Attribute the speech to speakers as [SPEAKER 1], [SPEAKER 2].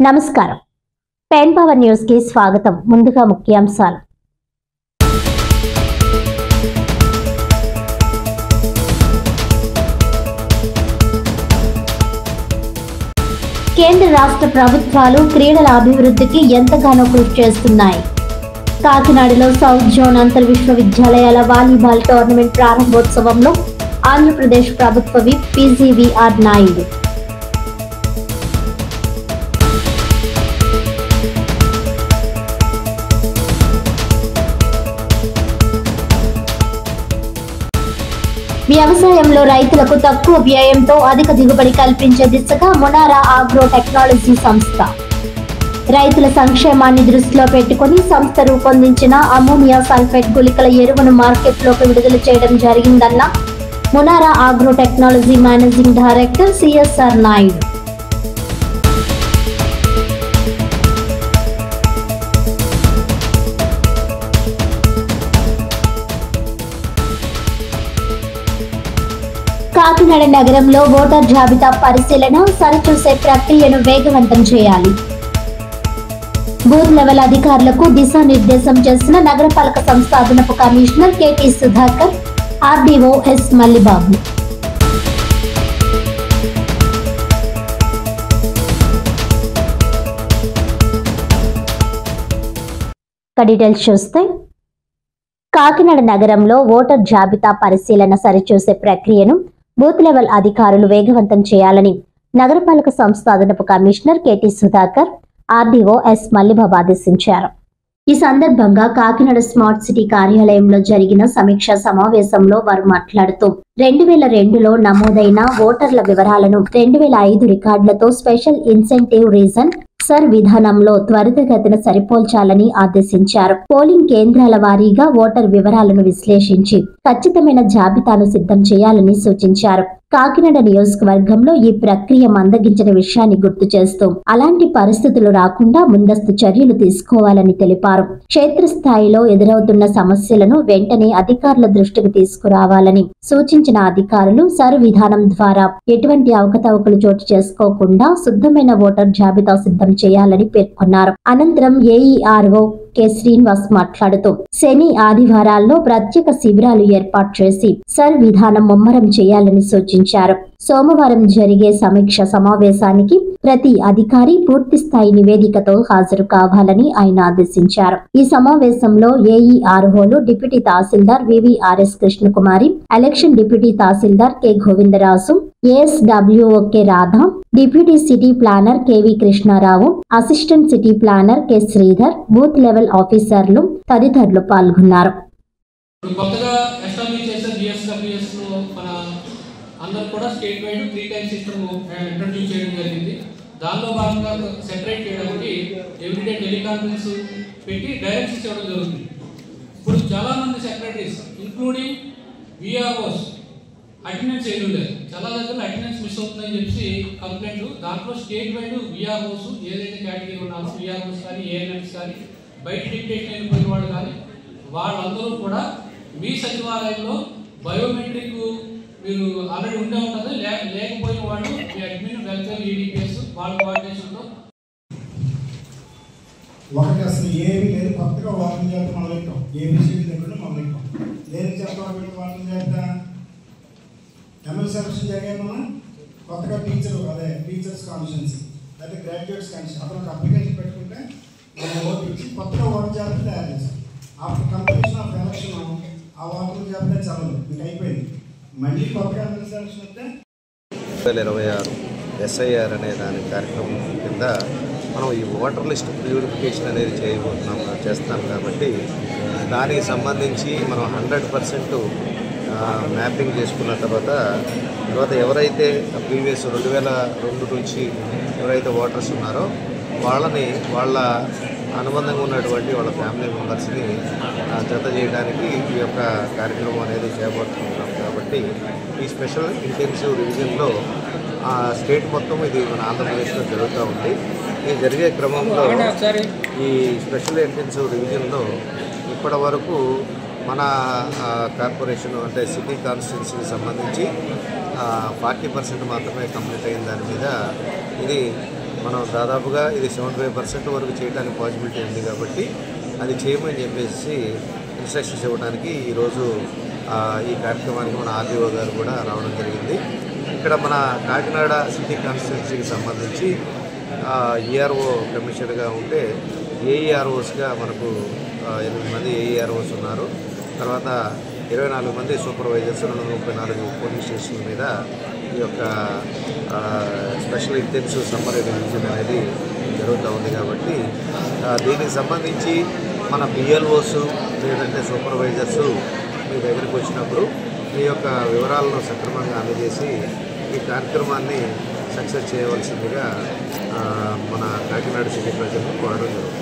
[SPEAKER 1] నమస్కారం. Pen power news కి స్వాగతం. ముందుగా ముఖ్యాంశాలు. కేంద్ర రాష్ట్ర ప్రభుత్వాలు క్రీడల అభివృద్ధికి ఎంతగానో కృషి చేస్తున్నాయి. కాకినాడలో సౌత్ జోన్ అంతర్ విశ్వవిద్యాలయాల వాలీబాల్ టోర్నమెంట్ ప్రారంభోత్సవంలో ఆంధ్రప్రదేశ్ ప్రభుత్వ విప్ పీజీవీఆర్ నాయుడు. వ్యవసాయంలో రైతులకు తక్కువ వ్యయంతో అధిక దిగుబడి కల్పించే దిశగా మొనారా ఆగ్రో టెక్నాలజీ సంస్థ రైతుల సంక్షేమాన్ని దృష్టిలో పెట్టుకుని సంస్థ రూపొందించిన అమోనియా సల్ఫేట్ గుళికల ఎరువును మార్కెట్లోకి విడుదల చేయడం జరిగిందన్న Monara agro technology managing director CSR Naidu. Kakinada నగరంలో ఓటర్ జాబితా పరిశీలన సరిచూసే ప్రక్రియను వేగవంతం చేయాలి. బూత్ లెవెల్ అధికారులకు దిశానిర్దేశం చేసిన నగరపాలక సంస్థ అదనపు commissioner KT Sudhakar, RDO S Mallibabu. Details చూస్తే కాకినాడ నగరంలో ఓటర్ జాబితా పరిశీలన సరిచూసే ప్రక్రియను బూత్ లెవెల్ అధికారులు వేగవంతం చేయాలని నగరపాలక సంస్థ అదనపు commissioner KT Sudhakar, RDO S Mallibabu ఆదేశించారు. ఈ సందర్భంగా కాకినాడ స్మార్ట్ సిటీ కార్యాలయంలో జరిగిన సమీక్షా సమావేశంలో వారు మాట్లాడుతూ 2002లో నమోదైన ఓటర్ల వివరాలను 2005 రికార్డులతో స్పెషల్ ఇన్సెంటివ్ రీజన్ సర్ విధానంలో త్వరితగతిన సరిపోల్చాలని ఆదేశించారు. పోలింగ్ కేంద్రాల వారీగా ఓటర్ వివరాలను విశ్లేషించి ఖచ్చితమైన జాబితాను సిద్ధం చేయాలని సూచించారు. కాకినాడ నియోజకవర్గంలో ఈ ప్రక్రియ మందగించిన విషయాన్ని గుర్తు చేస్తూ అలాంటి పరిస్థితులు రాకుండా ముందస్తు చర్యలు తీసుకోవాలని తెలిపారు. క్షేత్రస్థాయిలో ఎదురవుతున్న సమస్యలను వెంటనే అధికారుల దృష్టికి తీసుకురావాలని సూచించిన అధికారులు సర్ విధానం ద్వారా ఎటువంటి అవకతవకలు చోటు చేసుకోకుండా శుద్ధమైన ఓటర్ జాబితా సిద్ధం చేయాలని పేర్కొన్నారు. అనంతరం ఏఈఆర్ఓ కె శ్రీనివాస్ మాట్లాడుతూ శని ఆదివారాల్లో ప్రత్యేక శిబిరాలు ఏర్పాటు చేసి సర్ విధానం ముమ్మరం చేయాలని సూచించారు. సోమవారం జరిగే సమీక్ష సమావేశానికి ప్రతి అధికారి పూర్తి స్థాయి నివేదికతో హాజరు కావాలని ఆయన ఆదేశించారు. ఈ సమావేశంలో ఏఈఆర్ఓలు deputy tahsildar VVRS Krishnakumari, election deputy tahsildar K Govindaraju, ASWO K Radha, deputy city planner KV Krishnarao, assistant city planner K Sridhar, booth level ఆఫీసర్లు తదితరులు పాల్గొన్నారు.
[SPEAKER 2] అందరూ కూడా state wide 3 times system introduce చేయడం జరిగింది. దానిలో భాగంగా సెపరేట్ చేయడానికి ఎవ్రీడే టెలికాన్ఫరెన్స్ పెట్టి డైరెక్షన్స్ ఇవ్వడం జరుగుతుంది. ఇప్పుడు చాలా మంది సెక్రటరీస్ ఇంక్లూడింగ్ విఆర్ఓస్ అటెండెన్స్ చేయలేదు. చాలా దగ్గర అటెండెన్స్ మిస్ అవుతుందని చెప్పి కంప్లైంట్. దాంట్లో స్టేట్ వైడ్ విఆర్ఓస్ ఏదైతే కేటగిరీ ఉన్నారో విఆర్ఓస్ కానీ ఏఎన్ఎంస్ కానీ బయట డిక్టేషన్ అయిపోయిన వాళ్ళు కానీ వాళ్ళందరూ కూడా మీ సచివాలయంలో బయోమెట్రిక్ మీరు ఆల్రెడీ ఉండే ఉంటుంది, లేకపోయిన వాళ్ళు మీ అడ్మిన్ వెల్ఫేర్ ఈడీపీఎస్ వాళ్ళ కోఆర్డినేషన్లో
[SPEAKER 3] ఒకటి అసలు ఏమీ లేదు. కొత్తగా వాకింగ్ చేద్దాం మొదలెట్టాం. ఏబిసిడి దగ్గర మొదలెట్టాం. లేదు చెప్పడం వాకింగ్ చేద్దాం. ఎమ్మెల్యే సెలక్షన్ జరిగామన్నా కొత్తగా టీచర్స్ కాన్స్టిట్యున్సీ అయితే గ్రాడ్యుయేట్స్ కాన్స్టిట్యూన్సీ అతను అప్లికేషన్ పెట్టుకుంటే మనం ఓటు ఇచ్చి కొత్తగా ఓటర్ జాబితా తయారు చేశాం. ఆఫ్టర్ కంప్లీషన్ ఆఫ్ ఎలక్షన్ ఆ ఓటర్ జాబితా చదవదు, మీకు అయిపోయింది. మళ్ళీ కొత్తగా ఎమ్మెల్యే సెలక్షన్ వస్తే
[SPEAKER 4] 2026 ఎస్ఐఆర్ అనే దాని కార్యక్రమం కింద మనం ఈ ఓటర్ లిస్ట్ ప్యూరిఫికేషన్ అనేది చేస్తున్నాం కాబట్టి దానికి సంబంధించి మనం 100% మ్యాపింగ్ చేసుకున్న తర్వాత ఎవరైతే ప్రీవియస్ 2002 నుంచి ఎవరైతే ఓటర్స్ ఉన్నారో వాళ్ళ అనుబంధంగా ఉన్నటువంటి వాళ్ళ ఫ్యామిలీ మెంబర్స్ని జత చేయడానికి ఈ యొక్క కార్యక్రమం అనేది చేపడుతున్నాం. కాబట్టి ఈ స్పెషల్ ఇంటెన్సివ్ రివిజన్లో స్టేట్ మొత్తం ఇది మన ఆంధ్రప్రదేశ్లో జరుగుతూ ఉంది. ఈ జరిగే క్రమంలో ఈ స్పెషల్ ఇంటెన్సివ్ రివిజన్లో ఇప్పటి వరకు మన కార్పొరేషన్ అంటే సిటీ కాన్స్టిట్యున్సీకి సంబంధించి 40% మాత్రమే కంప్లీట్ అయిన దాని మీద ఇది మనం దాదాపుగా ఇది 75% వరకు చేయడానికి పాసిబిలిటీ ఉంది కాబట్టి అది చేయమని చెప్పేసి ఇన్స్ట్రక్షన్స్ ఇవ్వడానికి ఈరోజు ఈ కార్యక్రమానికి మన ఆర్డీఓ గారు కూడా రావడం జరిగింది. ఇక్కడ మన కాకినాడ సిటీ కాన్స్టిట్యున్సీకి సంబంధించి ఈఆర్ఓ కమిషనర్గా ఉంటే ఏఈఆర్ఓస్గా మనకు 8 మంది ఏఈఆర్ఓస్ ఉన్నారు. తర్వాత 24 మంది సూపర్వైజర్స్, 234 పోలీస్ స్టేషన్ల మీద ఈ యొక్క స్పెషల్ ఇంటెన్సివ్ సమ్మర్ రివిజన్ అనేది జరుగుతూ ఉంది. కాబట్టి దీనికి సంబంధించి మన బిఎల్ఓస్ లేదంటే సూపర్వైజర్స్ మీ దగ్గరికి వచ్చినప్పుడు మీ యొక్క వివరాలను సక్రమంగా అందజేసి ఈ కార్యక్రమాన్ని సక్సెస్ చేయవలసిందిగా మన కాకినాడ సిటీ ప్రజలను కోరడం జరుగుతుంది.